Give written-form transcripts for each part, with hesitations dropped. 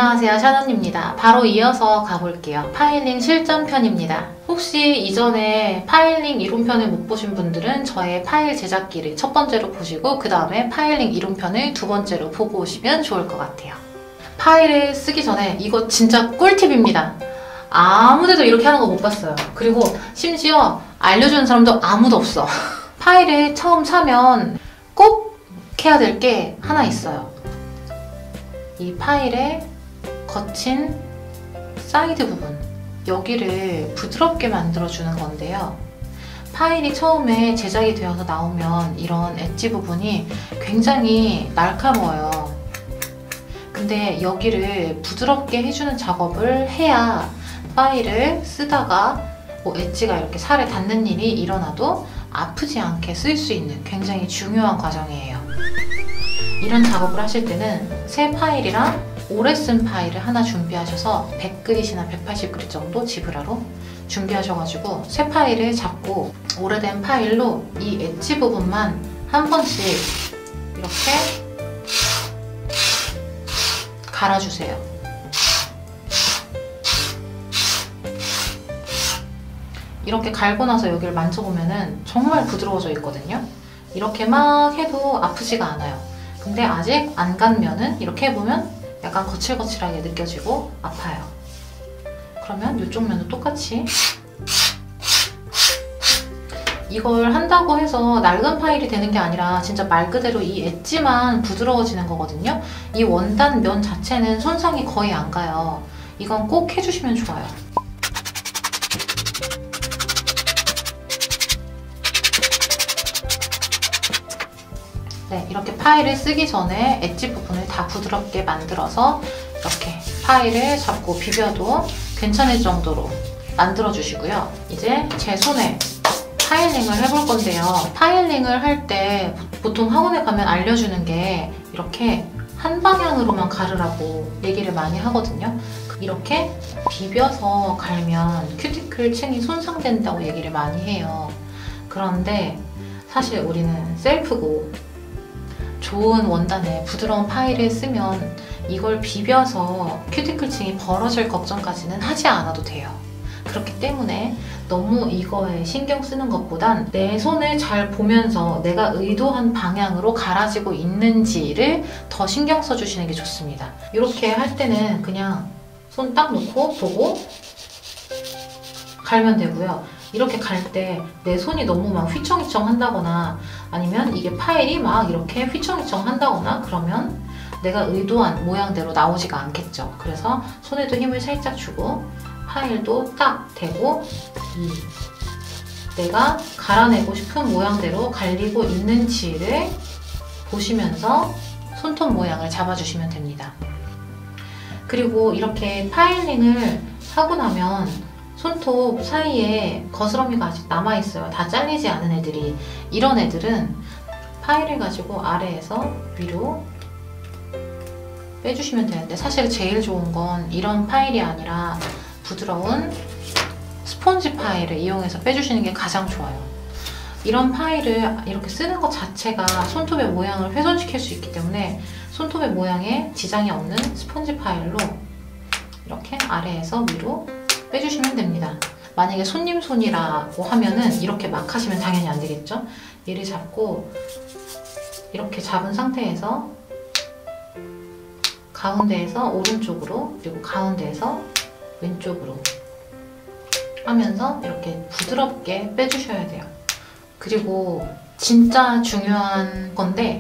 안녕하세요, 샤넌입니다. 바로 이어서 가볼게요. 파일링 실전편입니다. 혹시 이전에 파일링 이론편을 못 보신 분들은 저의 파일 제작기를 첫 번째로 보시고 그 다음에 파일링 이론편을 두 번째로 보고 오시면 좋을 것 같아요. 파일을 쓰기 전에 이거 진짜 꿀팁입니다. 아무데도 이렇게 하는 거 못 봤어요. 그리고 심지어 알려주는 사람도 아무도 없어. 파일을 처음 사면 꼭 해야 될 게 하나 있어요. 이 파일의 거친 사이드 부분, 여기를 부드럽게 만들어주는 건데요. 파일이 처음에 제작이 되어서 나오면 이런 엣지 부분이 굉장히 날카로워요. 근데 여기를 부드럽게 해주는 작업을 해야 파일을 쓰다가 뭐 엣지가 이렇게 살에 닿는 일이 일어나도 아프지 않게 쓸 수 있는 굉장히 중요한 과정이에요. 이런 작업을 하실 때는 새 파일이랑 오래 쓴 파일을 하나 준비하셔서 100그릿이나 180그릿 정도 지브라로 준비하셔가지고 새 파일을 잡고 오래된 파일로 이 엣지 부분만 한 번씩 이렇게 갈아주세요. 이렇게 갈고 나서 여기를 만져보면은 정말 부드러워져 있거든요. 이렇게 막 해도 아프지가 않아요. 근데 아직 안 간면은 이렇게 해보면 약간 거칠거칠하게 느껴지고 아파요. 그러면 이쪽 면도 똑같이 이걸 한다고 해서 낡은 파일이 되는 게 아니라 진짜 말 그대로 이 엣지만 부드러워지는 거거든요. 이 원단 면 자체는 손상이 거의 안 가요. 이건 꼭 해주시면 좋아요. 네, 이렇게 파일을 쓰기 전에 엣지 부분을 다 부드럽게 만들어서 이렇게 파일을 잡고 비벼도 괜찮을 정도로 만들어주시고요. 이제 제 손에 파일링을 해볼 건데요. 파일링을 할 때 보통 학원에 가면 알려주는 게 이렇게 한 방향으로만 가르라고 얘기를 많이 하거든요. 이렇게 비벼서 갈면 큐티클 층이 손상된다고 얘기를 많이 해요. 그런데 사실 우리는 셀프고 좋은 원단에 부드러운 파일을 쓰면 이걸 비벼서 큐티클층이 벌어질 걱정까지는 하지 않아도 돼요. 그렇기 때문에 너무 이거에 신경 쓰는 것보단 내 손을 잘 보면서 내가 의도한 방향으로 갈아지고 있는지를 더 신경 써주시는 게 좋습니다. 이렇게 할 때는 그냥 손 딱 놓고 보고 갈면 되고요. 이렇게 갈 때 내 손이 너무 막 휘청휘청 한다거나 아니면 이게 파일이 막 이렇게 휘청휘청 한다거나 그러면 내가 의도한 모양대로 나오지가 않겠죠. 그래서 손에도 힘을 살짝 주고 파일도 딱 대고 내가 갈아내고 싶은 모양대로 갈리고 있는지를 보시면서 손톱 모양을 잡아주시면 됩니다. 그리고 이렇게 파일링을 하고 나면 손톱 사이에 거스러미가 아직 남아있어요. 다 잘리지 않은 애들이. 이런 애들은 파일을 가지고 아래에서 위로 빼주시면 되는데 사실 제일 좋은 건 이런 파일이 아니라 부드러운 스폰지 파일을 이용해서 빼주시는 게 가장 좋아요. 이런 파일을 이렇게 쓰는 것 자체가 손톱의 모양을 훼손시킬 수 있기 때문에 손톱의 모양에 지장이 없는 스폰지 파일로 이렇게 아래에서 위로 빼주시면 됩니다. 만약에 손님 손이라고 하면은 이렇게 막 하시면 당연히 안 되겠죠? 얘를 잡고 이렇게 잡은 상태에서 가운데에서 오른쪽으로 그리고 가운데에서 왼쪽으로 하면서 이렇게 부드럽게 빼주셔야 돼요. 그리고 진짜 중요한 건데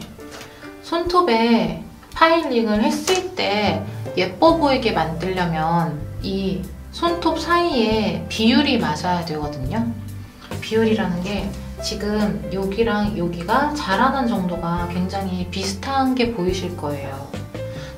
손톱에 파일링을 했을 때 예뻐 보이게 만들려면 이 손톱 사이에 비율이 맞아야 되거든요. 비율이라는 게 지금 여기랑 여기가 자라난 정도가 굉장히 비슷한 게 보이실 거예요.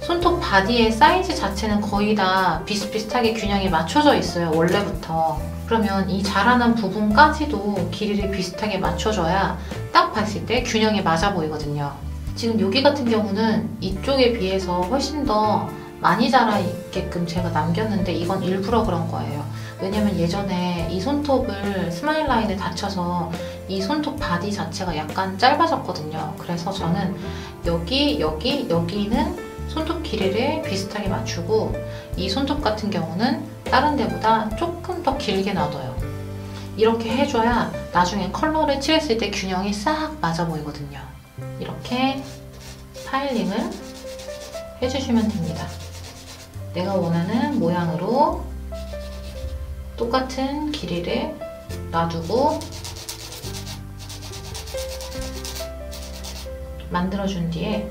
손톱 바디의 사이즈 자체는 거의 다 비슷비슷하게 균형이 맞춰져 있어요, 원래부터. 그러면 이 자라난 부분까지도 길이를 비슷하게 맞춰줘야 딱 봤을 때 균형이 맞아 보이거든요. 지금 여기 같은 경우는 이쪽에 비해서 훨씬 더 많이 자라 있게끔 제가 남겼는데 이건 일부러 그런 거예요. 왜냐면 예전에 이 손톱을 스마일 라인을 다쳐서 이 손톱 바디 자체가 약간 짧아졌거든요. 그래서 저는 여기는 손톱 길이를 비슷하게 맞추고 이 손톱 같은 경우는 다른 데보다 조금 더 길게 놔둬요. 이렇게 해줘야 나중에 컬러를 칠했을 때 균형이 싹 맞아 보이거든요. 이렇게 파일링을 해주시면 됩니다. 내가 원하는 모양으로 똑같은 길이를 놔두고 만들어준 뒤에,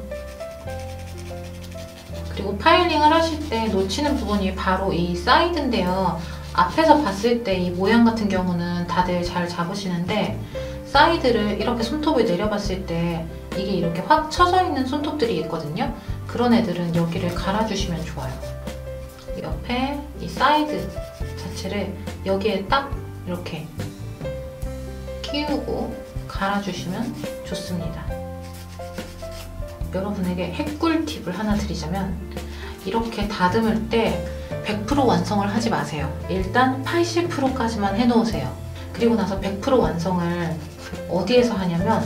그리고 파일링을 하실 때 놓치는 부분이 바로 이 사이드인데요. 앞에서 봤을 때 이 모양 같은 경우는 다들 잘 잡으시는데 사이드를 이렇게 손톱을 내려봤을 때 이게 이렇게 확 쳐져 있는 손톱들이 있거든요. 그런 애들은 여기를 갈아주시면 좋아요. 옆에 이 사이드 자체를 여기에 딱 이렇게 끼우고 갈아주시면 좋습니다. 여러분에게 핵꿀팁을 하나 드리자면, 이렇게 다듬을 때 100% 완성을 하지 마세요. 일단 80%까지만 해놓으세요. 그리고 나서 100% 완성을 어디에서 하냐면,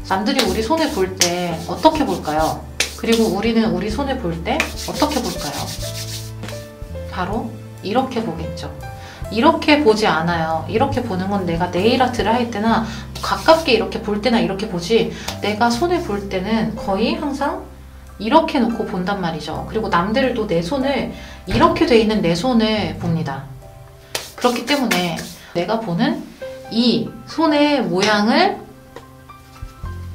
남들이 우리 손을 볼 때 어떻게 볼까요? 그리고 우리는 우리 손을 볼 때 어떻게 볼까요? 바로 이렇게 보겠죠. 이렇게 보지 않아요. 이렇게 보는 건 내가 네일 아트를 할 때나 가깝게 이렇게 볼 때나 이렇게 보지, 내가 손을 볼 때는 거의 항상 이렇게 놓고 본단 말이죠. 그리고 남들도 내 손을 이렇게 돼 있는 내 손을 봅니다. 그렇기 때문에 내가 보는 이 손의 모양을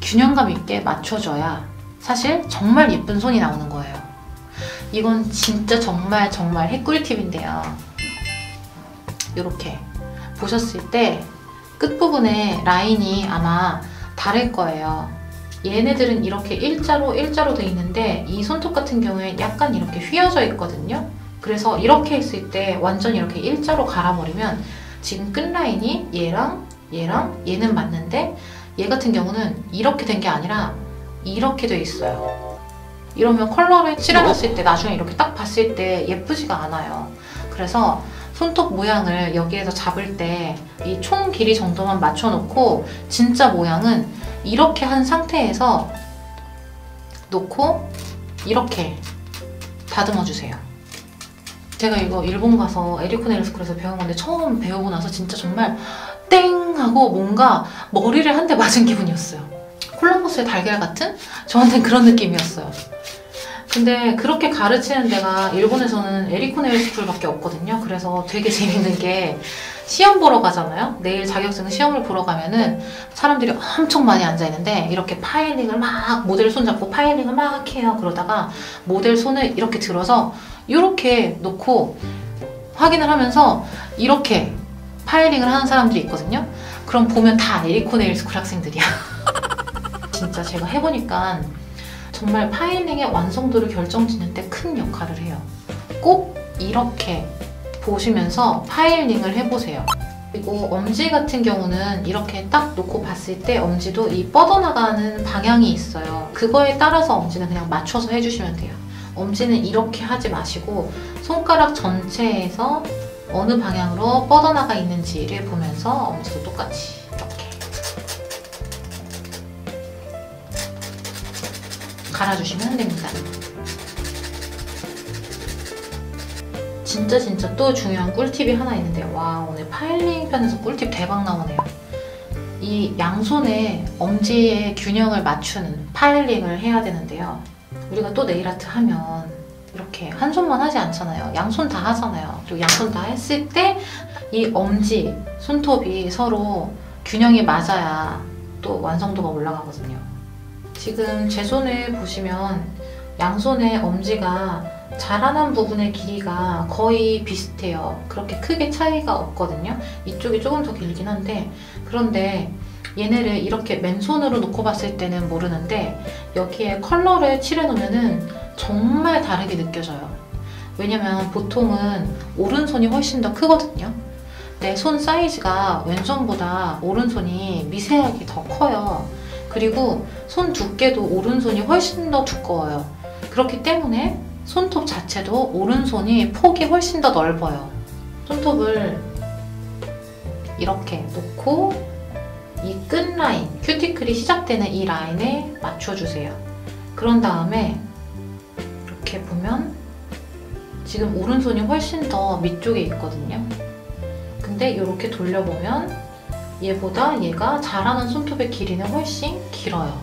균형감 있게 맞춰줘야 사실 정말 예쁜 손이 나오는 거예요. 이건 진짜 정말 핵꿀팁인데요. 이렇게 보셨을 때 끝부분에 라인이 아마 다를 거예요. 얘네들은 이렇게 일자로 돼 있는데 이 손톱 같은 경우에 약간 이렇게 휘어져 있거든요. 그래서 이렇게 했을 때 완전 이렇게 일자로 갈아버리면 지금 끝라인이 얘랑 얘는 맞는데 얘 같은 경우는 이렇게 된 게 아니라 이렇게 돼 있어요. 이러면 컬러를 칠해놨을 때 나중에 이렇게 딱 봤을 때 예쁘지가 않아요. 그래서 손톱 모양을 여기에서 잡을 때 이 총 길이 정도만 맞춰놓고 진짜 모양은 이렇게 한 상태에서 놓고 이렇게 다듬어주세요. 제가 이거 일본 가서 에리코 네일스쿨에서 배운 건데 처음 배우고 나서 진짜 정말 땡! 하고 뭔가 머리를 한 대 맞은 기분이었어요. 콜럼버스의 달걀 같은? 저한테는 그런 느낌이었어요. 근데 그렇게 가르치는 데가 일본에서는 에리코 네일스쿨밖에 없거든요. 그래서 되게 재밌는 게 시험 보러 가잖아요. 내일 자격증 시험을 보러 가면은 사람들이 엄청 많이 앉아있는데 이렇게 파일링을 막 모델 손 잡고 파일링을 막 해요. 그러다가 모델 손을 이렇게 들어서 이렇게 놓고 확인을 하면서 이렇게 파일링을 하는 사람들이 있거든요. 그럼 보면 다 에리코 네일스쿨 학생들이야. 진짜 제가 해보니까 정말 파일링의 완성도를 결정짓는 데 큰 역할을 해요. 꼭 이렇게 보시면서 파일링을 해보세요. 그리고 엄지 같은 경우는 이렇게 딱 놓고 봤을 때 엄지도 이 뻗어나가는 방향이 있어요. 그거에 따라서 엄지는 그냥 맞춰서 해주시면 돼요. 엄지는 이렇게 하지 마시고 손가락 전체에서 어느 방향으로 뻗어나가 있는지를 보면서 엄지도 똑같이 이렇게 갈아주시면 됩니다. 진짜 또 중요한 꿀팁이 하나 있는데요. 와, 오늘 파일링 편에서 꿀팁 대박 나오네요. 이 양손의 엄지의 균형을 맞추는 파일링을 해야 되는데요. 우리가 또 네일아트 하면 이렇게 한 손만 하지 않잖아요. 양손 다 하잖아요. 그리고 양손 다 했을 때 이 엄지, 손톱이 서로 균형이 맞아야 또 완성도가 올라가거든요. 지금 제 손을 보시면 양손의 엄지가 자라난 부분의 길이가 거의 비슷해요. 그렇게 크게 차이가 없거든요. 이쪽이 조금 더 길긴 한데, 그런데 얘네를 이렇게 맨손으로 놓고 봤을 때는 모르는데 여기에 컬러를 칠해놓으면 정말 다르게 느껴져요. 왜냐면 보통은 오른손이 훨씬 더 크거든요. 내 손 사이즈가 왼손보다 오른손이 미세하게 더 커요. 그리고 손 두께도 오른손이 훨씬 더 두꺼워요. 그렇기 때문에 손톱 자체도 오른손이 폭이 훨씬 더 넓어요. 손톱을 이렇게 놓고 이 끝라인, 큐티클이 시작되는 이 라인에 맞춰주세요. 그런 다음에 이렇게 보면 지금 오른손이 훨씬 더 밑쪽에 있거든요. 근데 이렇게 돌려보면 얘보다 얘가 자라는 손톱의 길이는 훨씬 길어요.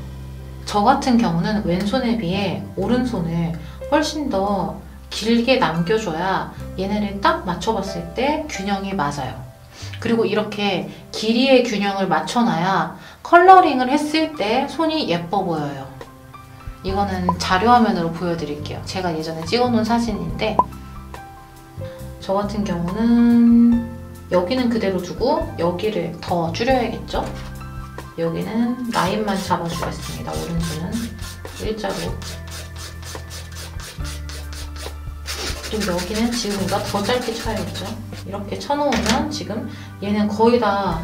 저 같은 경우는 왼손에 비해 오른손을 훨씬 더 길게 남겨줘야 얘네를 딱 맞춰봤을 때 균형이 맞아요. 그리고 이렇게 길이의 균형을 맞춰놔야 컬러링을 했을 때 손이 예뻐 보여요. 이거는 자료화면으로 보여드릴게요. 제가 예전에 찍어놓은 사진인데 저 같은 경우는 여기는 그대로 두고 여기를 더 줄여야겠죠? 여기는 라인만 잡아주겠습니다. 오른손은 일자로. 그리고 여기는 지금보다 더 짧게 쳐야겠죠? 이렇게 쳐놓으면 지금 얘는 거의 다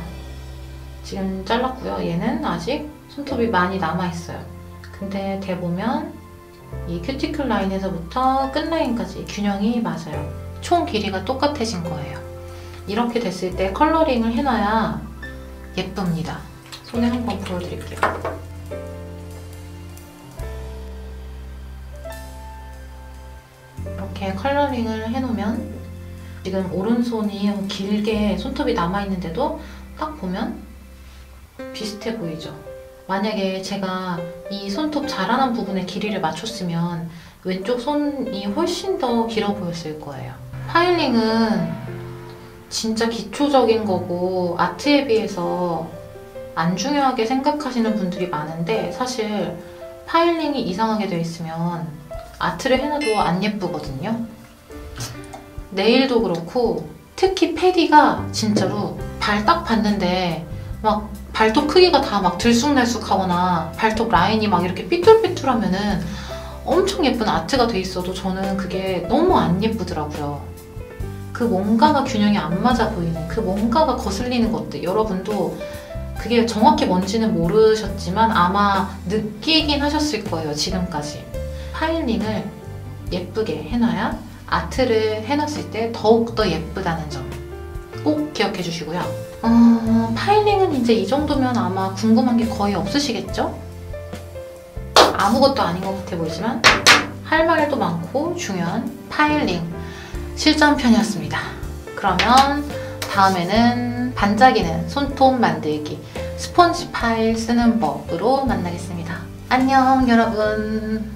지금 잘랐고요. 얘는 아직 손톱이 많이 남아있어요. 근데 대보면 이 큐티클 라인에서부터 끝 라인까지 균형이 맞아요. 총 길이가 똑같아진 거예요. 이렇게 됐을 때 컬러링을 해놔야 예쁩니다. 손에 한번 보여드릴게요. 이렇게 컬러링을 해놓으면 지금 오른손이 길게 손톱이 남아있는데도 딱 보면 비슷해 보이죠? 만약에 제가 이 손톱 자라난 부분의 길이를 맞췄으면 왼쪽 손이 훨씬 더 길어 보였을 거예요. 파일링은 진짜 기초적인 거고 아트에 비해서 안 중요하게 생각하시는 분들이 많은데 사실 파일링이 이상하게 되어 있으면 아트를 해놔도 안 예쁘거든요. 네일도 그렇고 특히 패디가 진짜로 발 딱 봤는데 막 발톱 크기가 다 막 들쑥날쑥하거나 발톱 라인이 막 이렇게 삐뚤삐뚤하면은 엄청 예쁜 아트가 돼 있어도 저는 그게 너무 안 예쁘더라고요. 그 뭔가가 균형이 안 맞아 보이는 그 뭔가가 거슬리는 것들, 여러분도 그게 정확히 뭔지는 모르셨지만 아마 느끼긴 하셨을 거예요. 지금까지 파일링을 예쁘게 해놔야 아트를 해놨을 때 더욱더 예쁘다는 점 꼭 기억해 주시고요. 파일링은 이제 이 정도면 아마 궁금한 게 거의 없으시겠죠? 아무것도 아닌 것 같아 보이지만 할 말도 많고 중요한 파일링 실전편이었습니다. 그러면 다음에는 반짝이는 손톱 만들기 스폰지 파일 쓰는 법으로 만나겠습니다. 안녕 여러분.